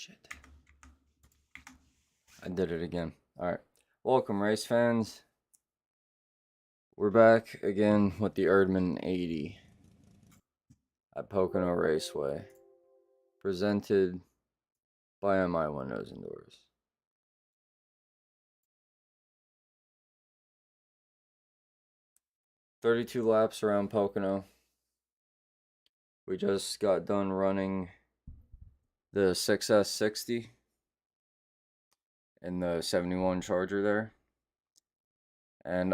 Shit. I did it again. Alright. Welcome, race fans. We're back again with the ERDMAN 80 at Pocono Raceway. Presented by MI Windows and Doors. "32 laps around Pocono. We just got done running the 6S60 and the 71 Charger there. And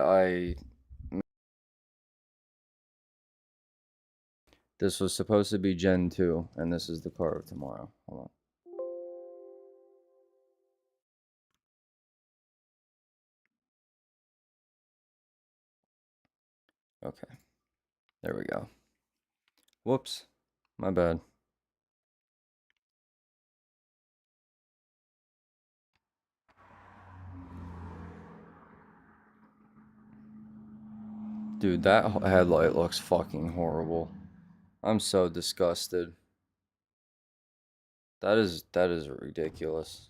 this was supposed to be Gen 2, and this is the car of tomorrow. Hold on. Okay. There we go. Whoops. My bad. Dude, that headlight looks fucking horrible. I'm so disgusted. That is ridiculous.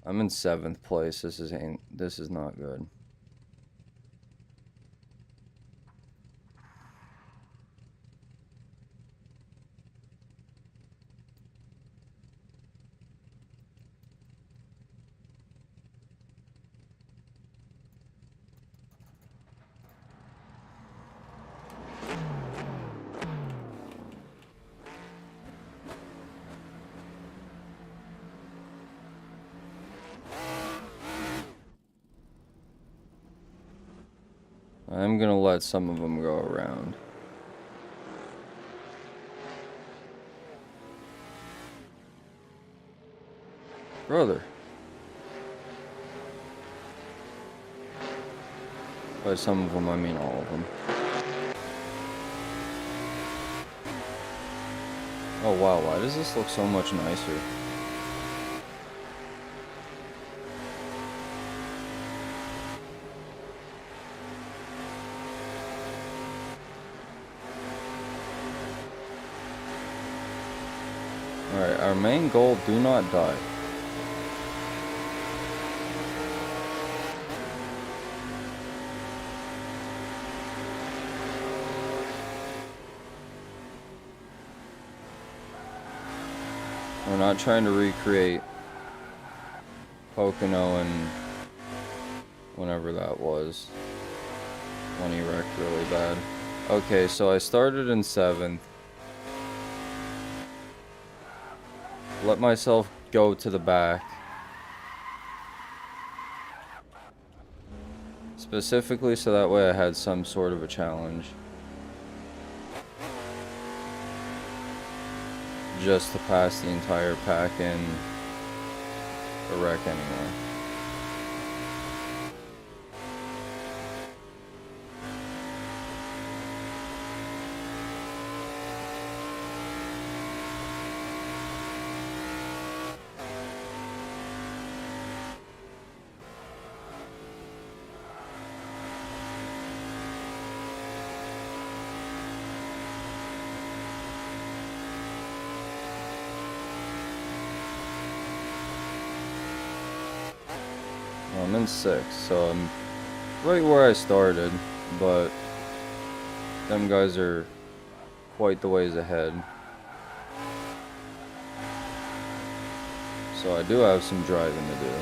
I'm in 7th place. This is not good. I'm gonna let some of them go around. Brother. By some of them, I mean all of them. Oh wow, why does this look so much nicer? Alright, our main goal, do not die. We're not trying to recreate Pocono and whenever that was, when he wrecked really bad. Okay, so I started in 7th. Let myself go to the back. Specifically so that way I had some sort of a challenge. Just to pass the entire pack in a wreck anyway. I'm in 6th, so I'm right where I started, but them guys are quite the ways ahead. So I do have some driving to do.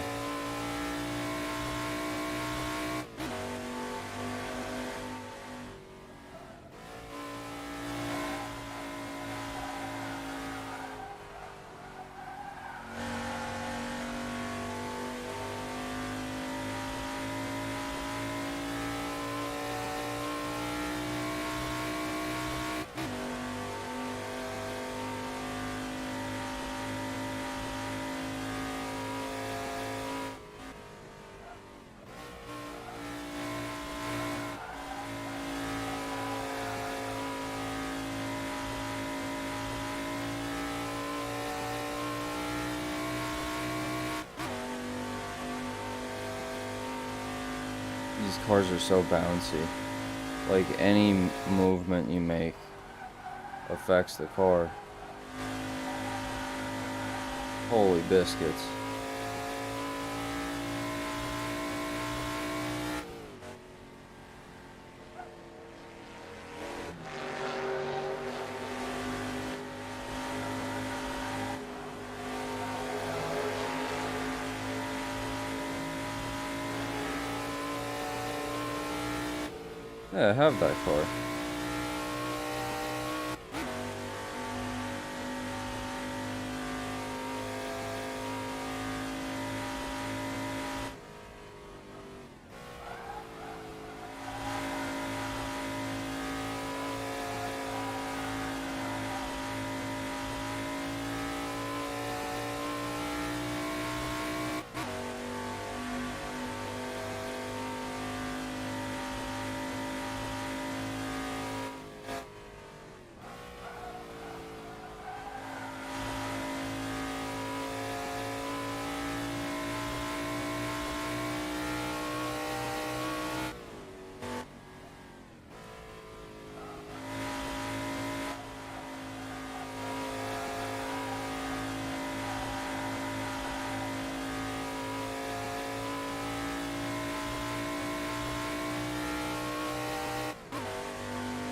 These cars are so bouncy. Like, any movement you make affects the car. Holy biscuits. Yeah, I have that car.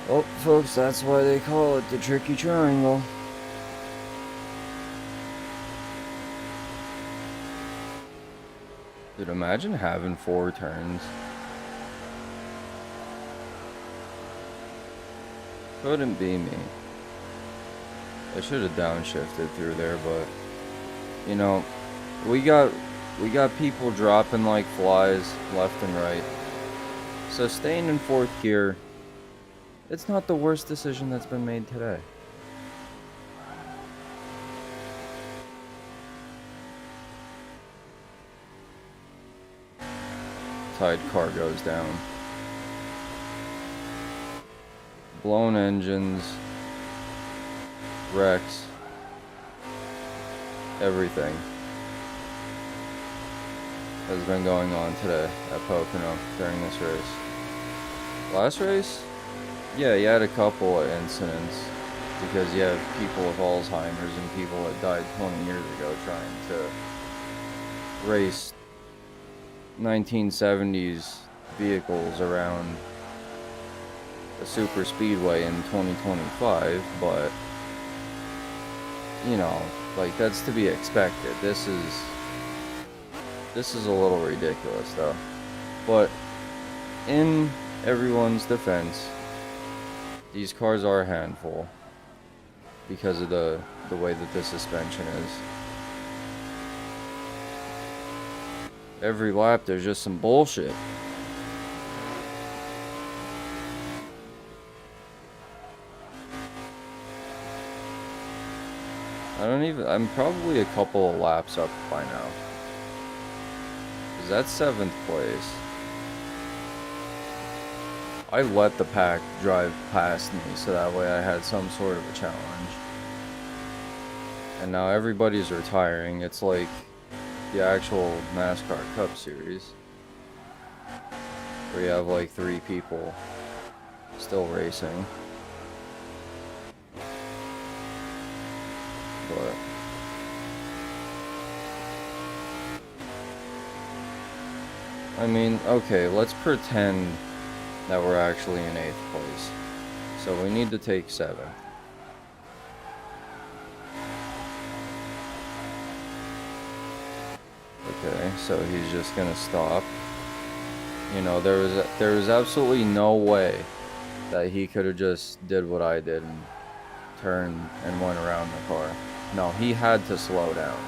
Oh, folks, that's why they call it the tricky triangle. Dude, imagine having 4 turns. Couldn't be me. I should have downshifted through there, but you know, we got people dropping like flies left and right. So staying in 4th gear, it's not the worst decision that's been made today. Tide car goes down. Blown engines, wrecks, everything has been going on today at Pocono during this race. Last race, yeah, you had a couple of incidents because you have people with Alzheimer's and people that died 20 years ago trying to race 1970s vehicles around a super speedway in 2025, but you know, like, that's to be expected. This is a little ridiculous though. But in everyone's defense, these cars are a handful because of the way that the suspension is. Every lap there's just some bullshit. I'm probably a couple of laps up by now. Cause that's 7th place. I let the pack drive past me so that way I had some sort of a challenge. And now everybody's retiring. It's like the actual NASCAR Cup Series, where you have like 3 people still racing. But I mean, okay, let's pretend that we're actually in 8th place. So we need to take 7th. Okay, so he's just gonna stop. You know, there was absolutely no way that he could have just did what I did and turned and went around the car. No, he had to slow down.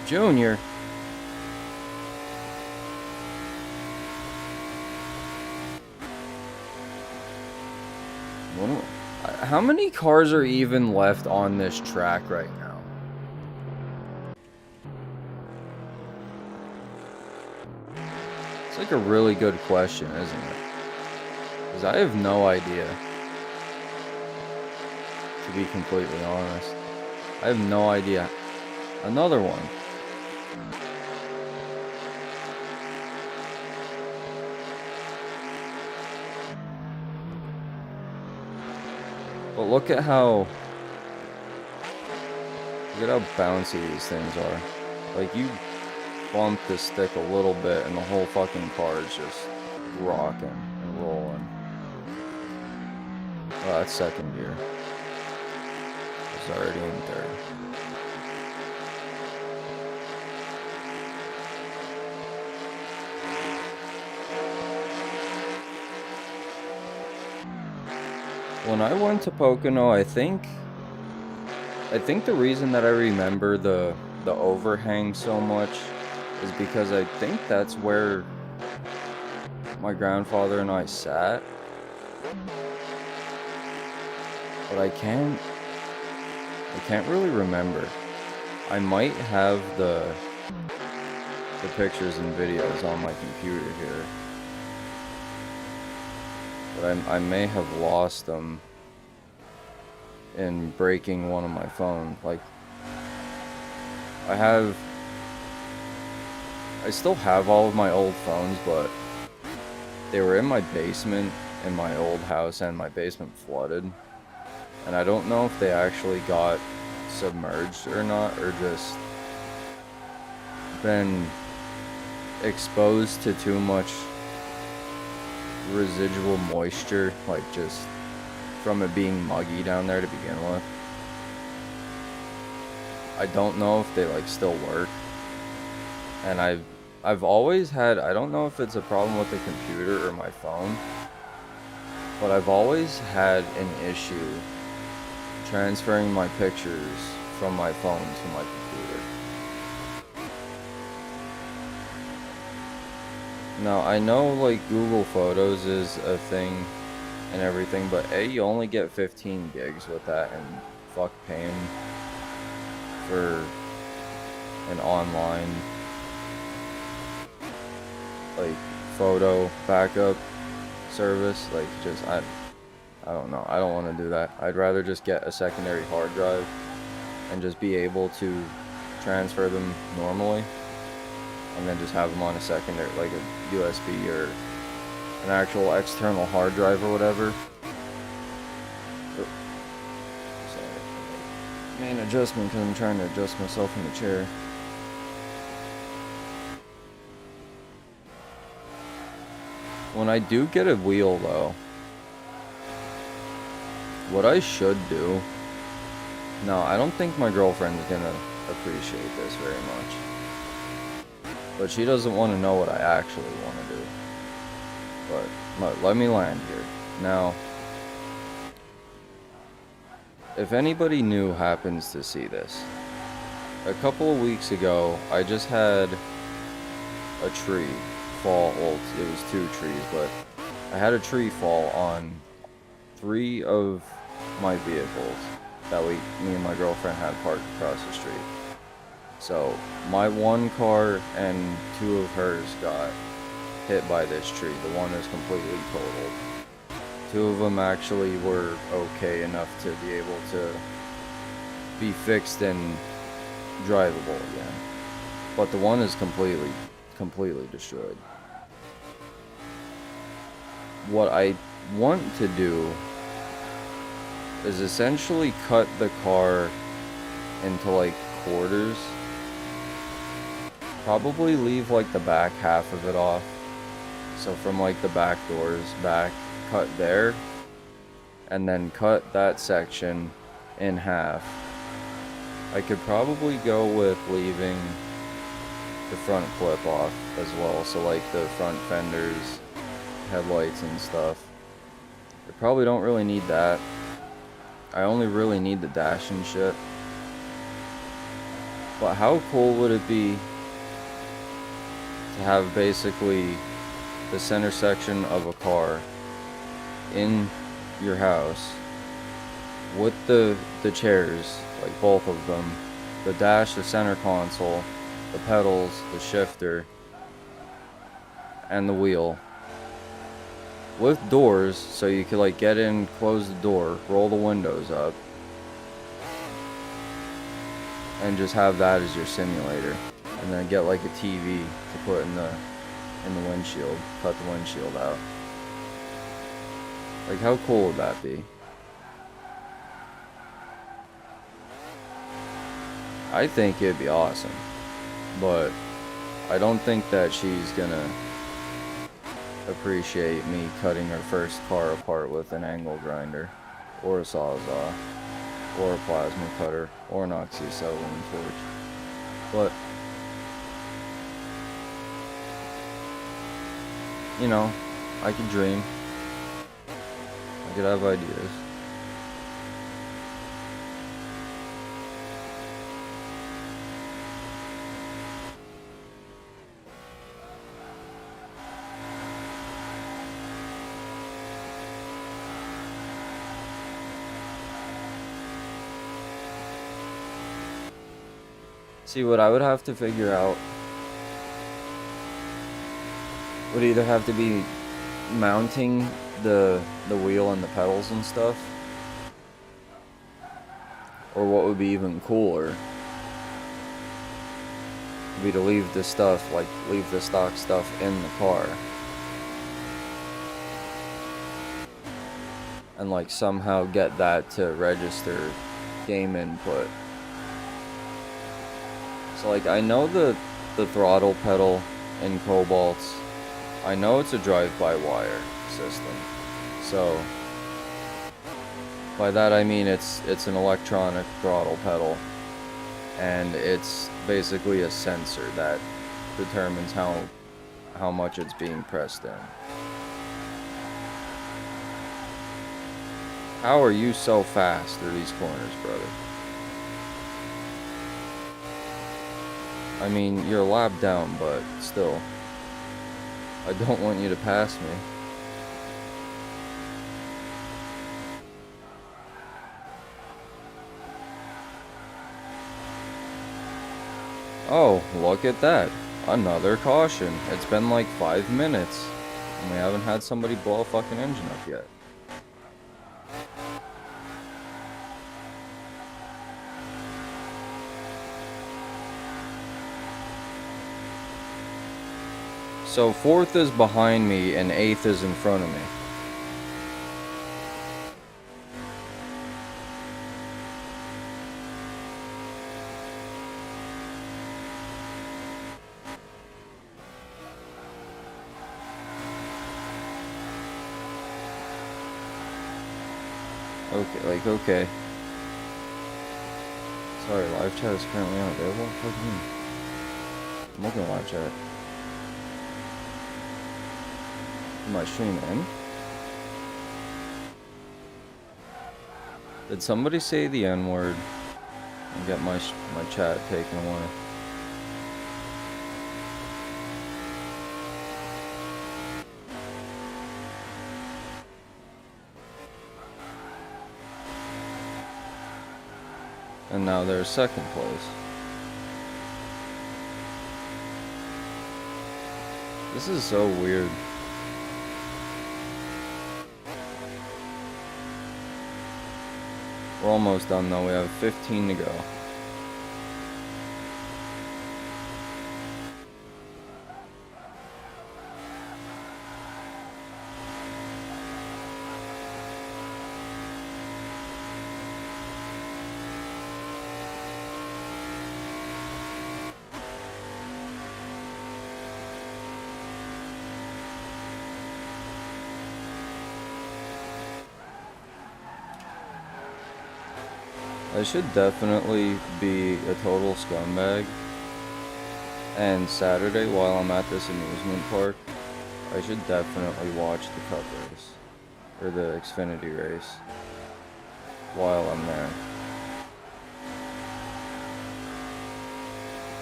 Junior. How many cars are even left on this track right now? It's like a really good question, isn't it? Because I have no idea. To be completely honest, I have no idea. Another one. But look at how Look at how bouncy these things are. Like, you bump the stick a little bit and the whole fucking car is just rocking and rolling. Oh, that's second gear. It's already in third. When I went to Pocono, I think the reason that I remember the overhang so much is because I think that's where my grandfather and I sat. But I can't really remember. I might have the pictures and videos on my computer here. But I may have lost them in breaking one of my phones. Like, I still have all of my old phones, but they were in my basement in my old house, and my basement flooded. And I don't know if they actually got submerged or not, or just been exposed to too much residual moisture, like just from it being muggy down there to begin with. I don't know if they like still work. And I've always had, I don't know if it's a problem with the computer or my phone, but I've always had an issue transferring my pictures from my phone to my computer. Now, I know like Google Photos is a thing and everything, but A, you only get 15 gigs with that, and fuck paying for an online like photo backup service. Like, just I don't know, I don't want to do that. I'd rather just get a secondary hard drive and just be able to transfer them normally, and then just have them on a secondary, like a USB or an actual external hard drive or whatever. Sorry. Main adjustment, because I'm trying to adjust myself in the chair. When I do get a wheel though, what I should do, no, I don't think my girlfriend's gonna appreciate this very much, but she doesn't want to know what I actually want to do. But let me land here. Now, if anybody new happens to see this, a couple of weeks ago, I just had a tree fall. Well, it was 2 trees, but I had a tree fall on 3 of my vehicles that me and my girlfriend had parked across the street. So my one car and 2 of hers got hit by this tree. The one is completely totaled. 2 of them actually were okay enough to be able to be fixed and drivable again, but the one is completely destroyed. What I want to do is essentially cut the car into like quarters. Probably leave like the back half of it off. So from like the back doors back, cut there, and then cut that section in half. I could probably go with leaving the front clip off as well, so like the front fenders, headlights and stuff. I probably don't really need that. I only really need the dash and shit. But how cool would it be to have basically the center section of a car in your house with the chairs, like both of them, the dash, the center console, the pedals, the shifter, and the wheel, with doors, so you could like get in, close the door, roll the windows up, and just have that as your simulator, and then get like a TV to put in the windshield, cut the windshield out. Like, how cool would that be? I think it'd be awesome, but I don't think that she's gonna appreciate me cutting her first car apart with an angle grinder, or a sawzall, or a plasma cutter, or an oxyacetylene torch. But, you know, I could dream. I could have ideas. See, what I would have to figure out would either have to be mounting the wheel and the pedals and stuff, or what would be even cooler would be to leave the stuff, like leave the stock stuff in the car and like somehow get that to register game input. So like I know the throttle pedal in Cobalt's, I know it's a drive-by-wire system. So by that I mean it's an electronic throttle pedal, and it's basically a sensor that determines how much it's being pressed in. How are you so fast through these corners, brother? I mean, you're a lap down, but still, I don't want you to pass me. Oh, look at that. Another caution. It's been like 5 minutes, and we haven't had somebody blow a fucking engine up yet. So 4th is behind me and 8th is in front of me. Okay. Sorry, live chat is currently unavailable. What do you mean? I'm opening live chat. My stream in? Did somebody say the N-word and get my chat taken away? And now they're second place. This is so weird. We're almost done though, we have 15 to go. I should definitely be a total scumbag, and Saturday while I'm at this amusement park, I should definitely watch the cup race, or the Xfinity race, while I'm there.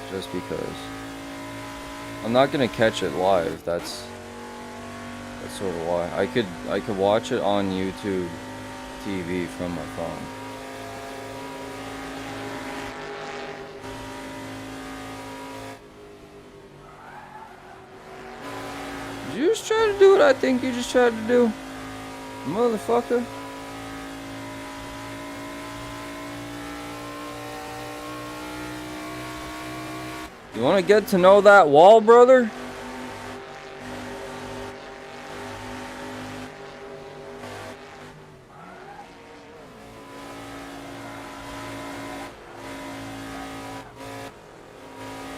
Just because. I'm not gonna catch it live, that's sort of why. I could watch it on YouTube TV from my phone. Did you just try to do what I think you just tried to do? Motherfucker. You want to get to know that wall, brother?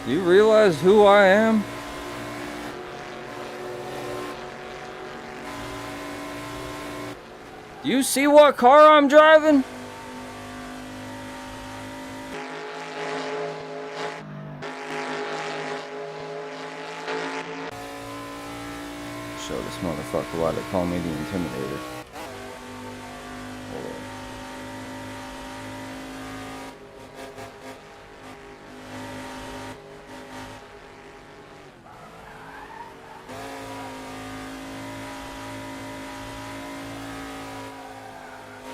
Do you realize who I am? Do you see what car I'm driving? Show this motherfucker why they call me the Intimidator. Hold on.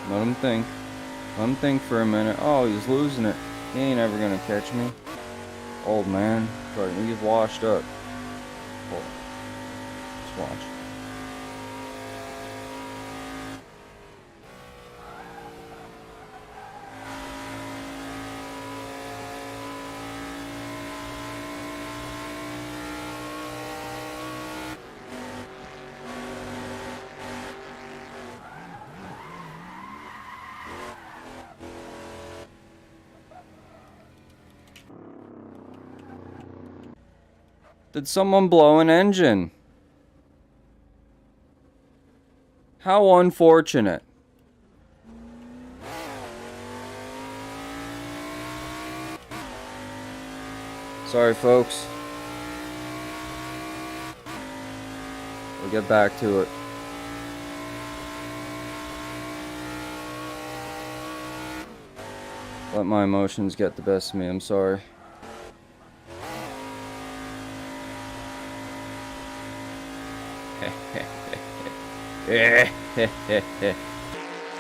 Let him think. Let him think for a minute. Oh, he's losing it. He ain't ever gonna catch me. Old man. He's washed up. Hold on. Just watch. Did someone blow an engine? How unfortunate. Sorry, folks. We'll get back to it. Let my emotions get the best of me. I'm sorry.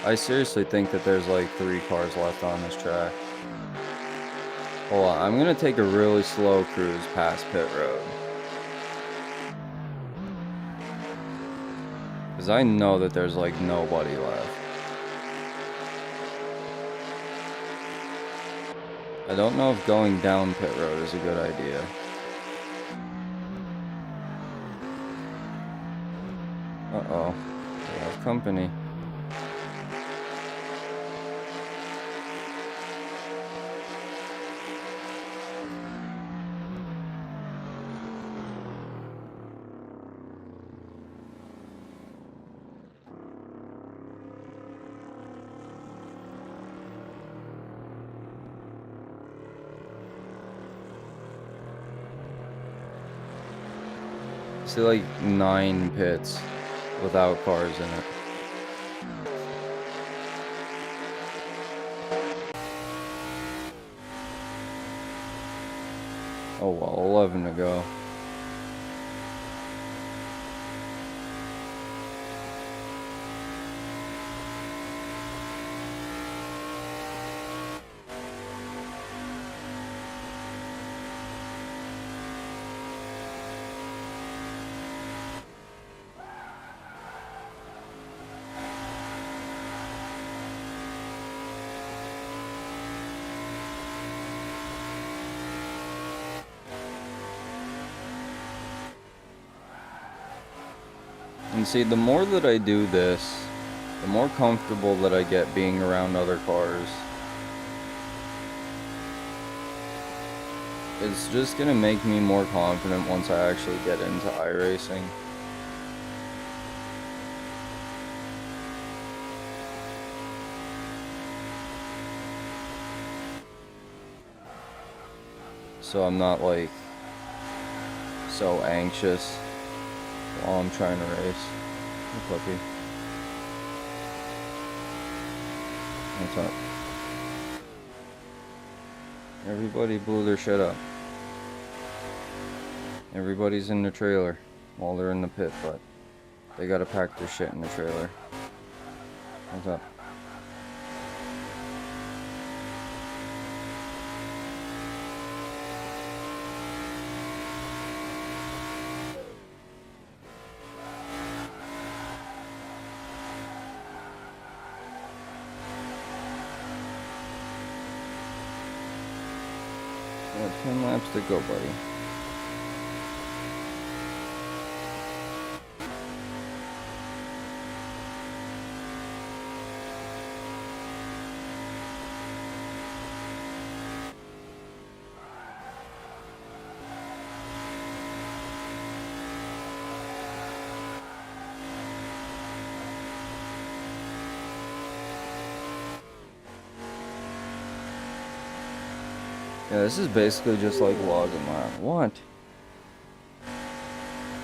I seriously think that there's like 3 cars left on this track. Hold on, I'm gonna take a really slow cruise past pit road. Because I know that there's like nobody left. I don't know if going down pit road is a good idea. Uh-oh. We have company. See, like 9 pits without cars in it. Oh well, 11 to go. And see, the more that I do this, the more comfortable that I get being around other cars. It's just gonna make me more confident once I actually get into iRacing. So I'm not like so anxious while I'm trying to race. Hey, puppy. What's up? Everybody blew their shit up. Everybody's in the trailer while they're in the pit, but they gotta pack their shit in the trailer. What's up? We have 10 laps to go, buddy. Yeah, this is basically just like logging laps. What?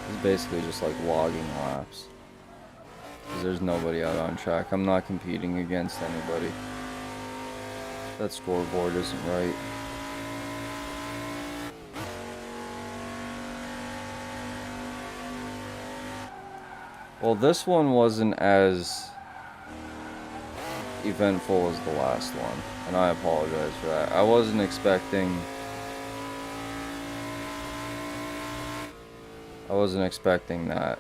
This is basically just like logging laps. Because there's nobody out on track. I'm not competing against anybody. That scoreboard isn't right. Well, this one wasn't as eventful as the last one, and I apologize for that. I wasn't expecting that.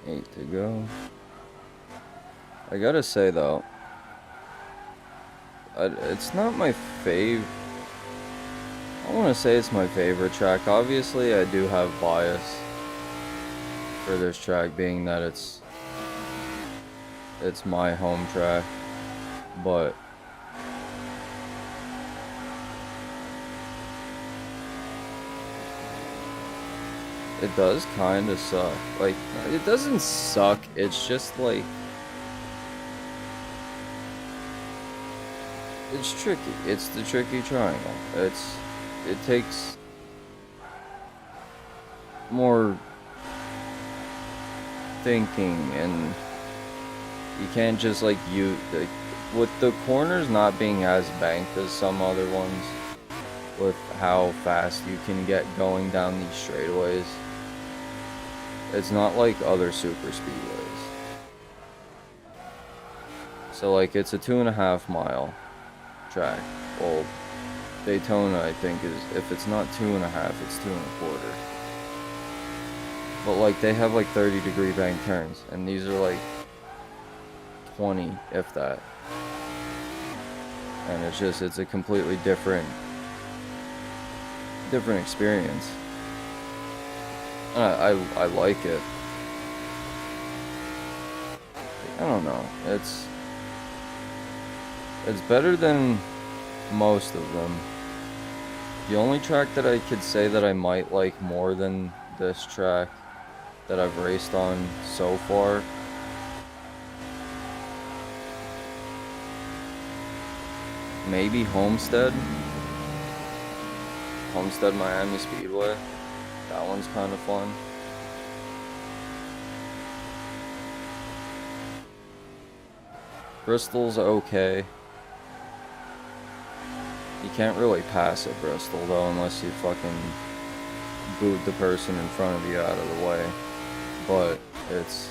Eight to go. I gotta say though, it's not my fave. I want to say it's my favorite track. Obviously, I do have bias for this track, being that it's my home track, but it does kind of suck. Like, it doesn't suck, it's just like, it's tricky. It's the tricky triangle. It takes more thinking, and you can't just like with the corners not being as banked as some other ones, with how fast you can get going down these straightaways. It's not like other super speedways. So like, it's a 2.5 mile track. Well, Daytona, I think, is, if it's not 2.5, it's 2.25. But like, they have like 30-degree bank turns, and these are like 20, if that. And it's a completely different experience. I like it. I don't know. It's better than most of them. The only track that I could say that I might like more than this track that I've raced on so far, maybe Homestead Miami Speedway. That one's kind of fun. Bristol's okay. You can't really pass at Bristol though, unless you fucking boot the person in front of you out of the way. But it's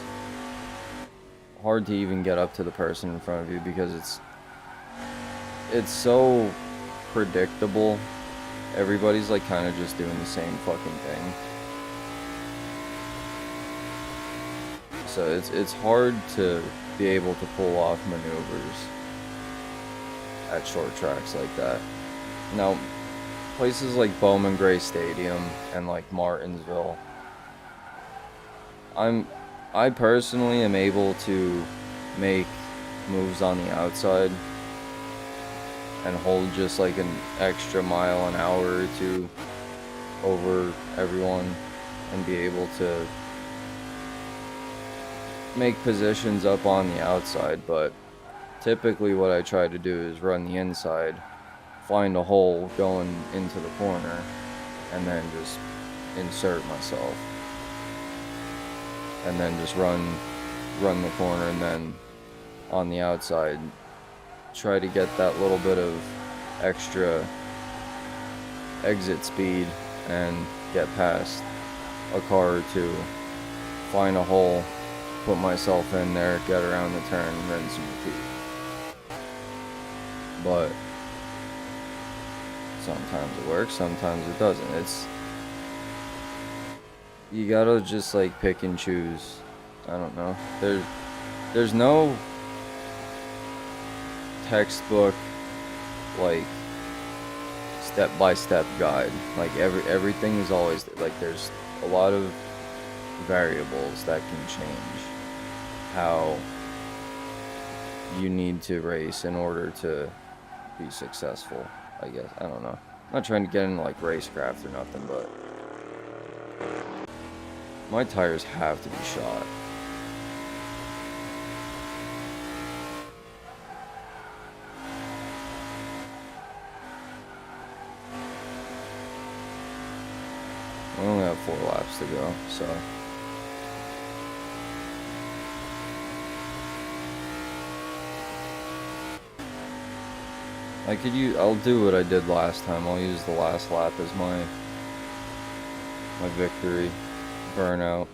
hard to even get up to the person in front of you because it's so predictable. Everybody's like kind of just doing the same fucking thing. So it's hard to be able to pull off maneuvers at short tracks like that. Now, places like Bowman Gray Stadium and like Martinsville, I personally am able to make moves on the outside and hold just like an extra mile an hour or two over everyone and be able to make positions up on the outside. But typically what I try to do is run the inside, find a hole going into the corner, and then just insert myself, and then just run the corner, and then on the outside try to get that little bit of extra exit speed and get past a car or two, find a hole, put myself in there, get around the turn, rinse and repeat. But sometimes it works, sometimes it doesn't. You gotta just like pick and choose. I don't know. There's no textbook like step-by-step guide. Like everything is always like there's a lot of variables that can change how you need to race in order to be successful, I guess. I don't know. I'm not trying to get into like racecraft or nothing, but my tires have to be shot. I only have 4 laps to go, so I'll do what I did last time. I'll use the last lap as my victory burnout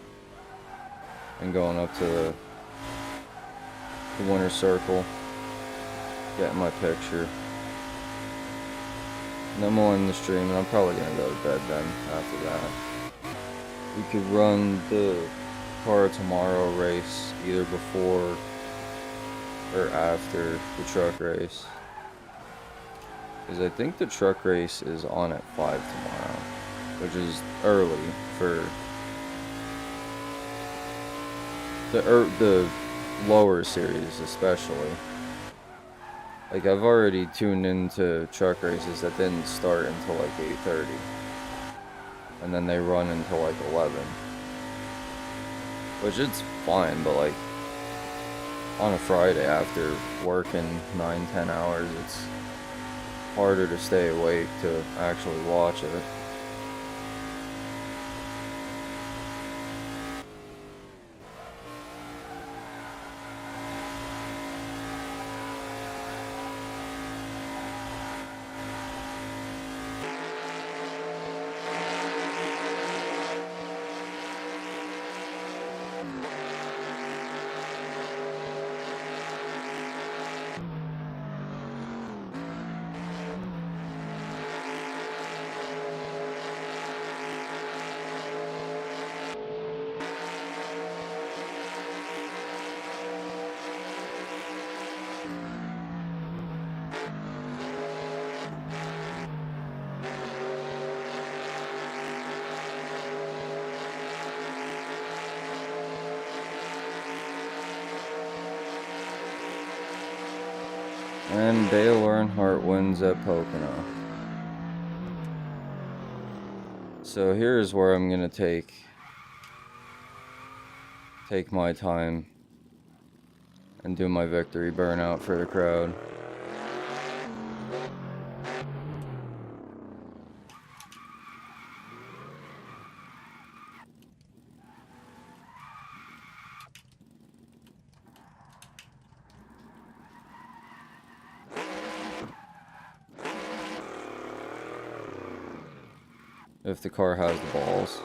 and going up to the winner's circle, getting my picture. And then we'll end the stream, and I'm probably gonna go to bed then after that. We could run the car tomorrow race either before or after the truck race. Because I think the truck race is on at 5 tomorrow, which is early for the lower series especially. Like, I've already tuned into truck races that didn't start until like 8:30. And then they run until like 11. Which it's fine, but like, on a Friday after working 9-10 hours, it's harder to stay awake to actually watch it. And Dale Earnhardt wins at Pocono. So here's where I'm gonna take my time and do my victory burnout for the crowd. If the car has the balls,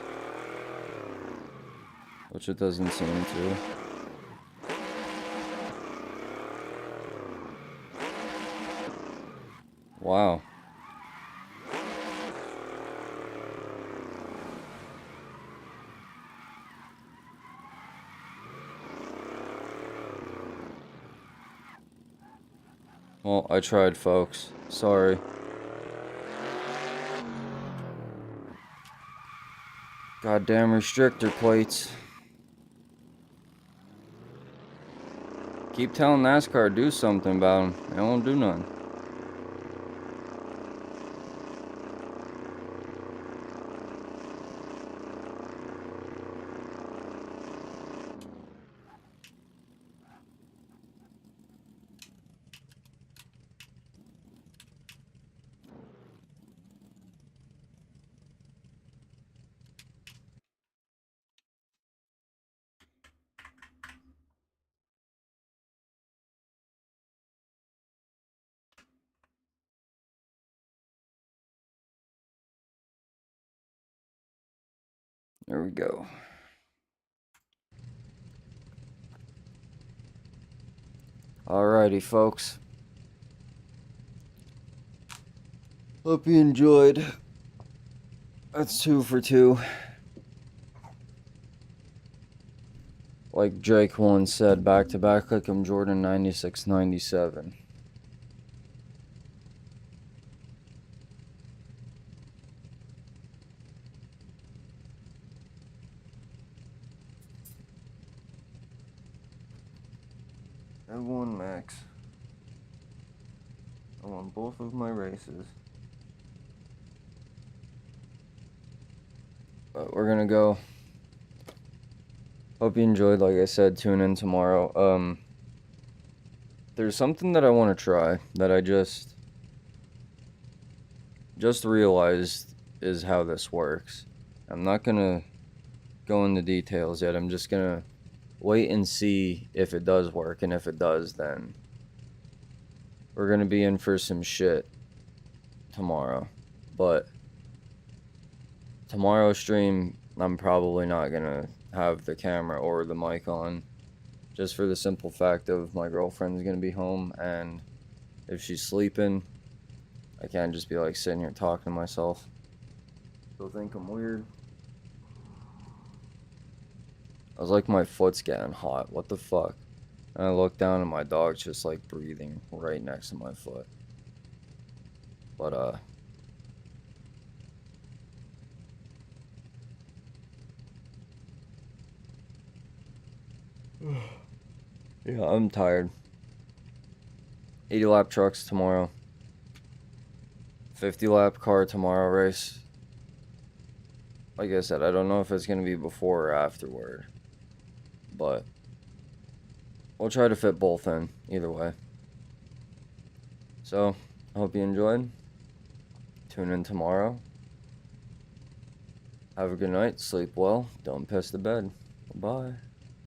which it doesn't seem to. Wow. Well, I tried, folks. Sorry. Goddamn restrictor plates. Keep telling NASCAR do something about them. They won't do nothing. There we go. Alrighty, folks. Hope you enjoyed. That's 2 for 2. Like Drake once said, back to back like I'm Jordan 96-97. I won max. I won both of my races. But we're gonna go. Hope you enjoyed. Like I said, tune in tomorrow. There's something that I want to try that I just realized is how this works. I'm not gonna go into details yet. I'm just gonna wait and see if it does work, and if it does, then we're gonna be in for some shit tomorrow. But tomorrow's stream, I'm probably not gonna have the camera or the mic on, just for the simple fact of my girlfriend's gonna be home, and if she's sleeping, I can't just be like sitting here talking to myself. She'll think I'm weird. I was like, my foot's getting hot. What the fuck? And I look down and my dog's just like breathing right next to my foot. But yeah, I'm tired. 80 lap trucks tomorrow. 50 lap car tomorrow race. Like I said, I don't know if it's gonna be before or afterward, but we'll try to fit both in either way. So, I hope you enjoyed. Tune in tomorrow. Have a good night. Sleep well. Don't piss the bed. Bye.